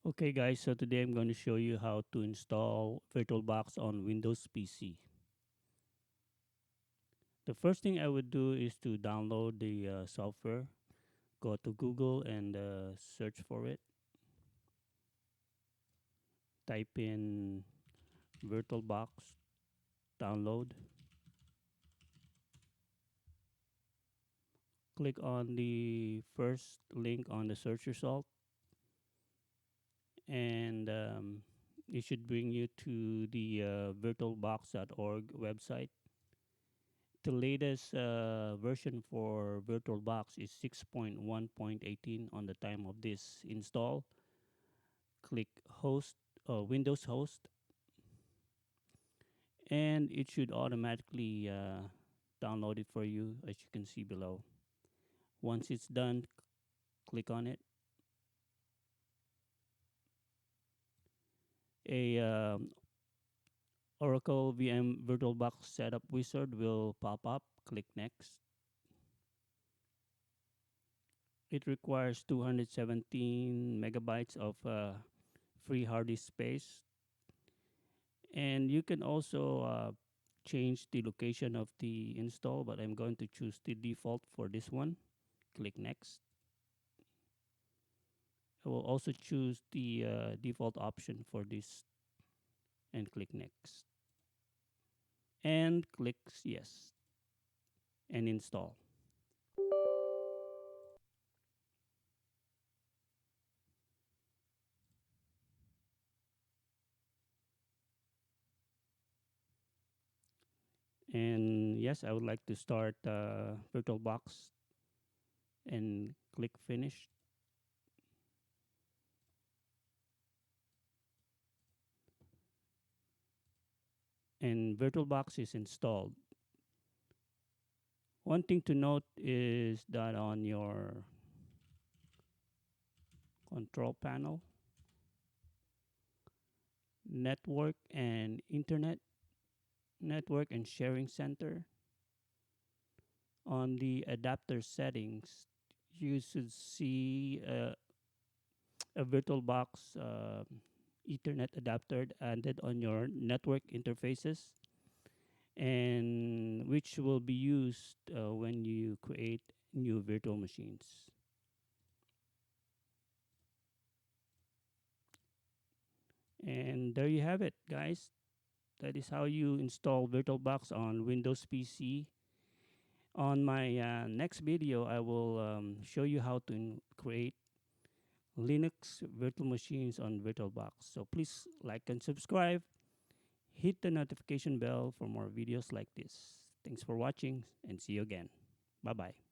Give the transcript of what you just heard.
Okay guys, so today I'm going to show you how to install VirtualBox on Windows PC. The first thing I would do is to download the software. Go to Google and search for it. Type in VirtualBox, download. Click on the first link on the search result and it should bring you to the virtualbox.org website. The latest version for VirtualBox is 6.1.18 on the time of this install. Click host, Windows host, and it should automatically download it for you, as you can see below. Once it's done, click on it. A Oracle VM VirtualBox setup wizard will pop up. Click next. It requires 217 megabytes of free hard disk space. And you can also change the location of the install, but I'm going to choose the default for this one. Click next. I will also choose the default option for this and click next. And click yes and install. And yes, I would like to start VirtualBox and click finish. And VirtualBox is installed. One thing to note is that on your control panel, network and internet, network and sharing center, on the adapter settings, you should see a VirtualBox Ethernet adapter added on your network interfaces, and which will be used when you create new virtual machines. And there you have it, guys. That is how you install VirtualBox on Windows PC. On my next video, I will show you how to create Linux virtual machines on VirtualBox. So please like and subscribe. Hit the notification bell for more videos like this. Thanks for watching and see you again. Bye bye.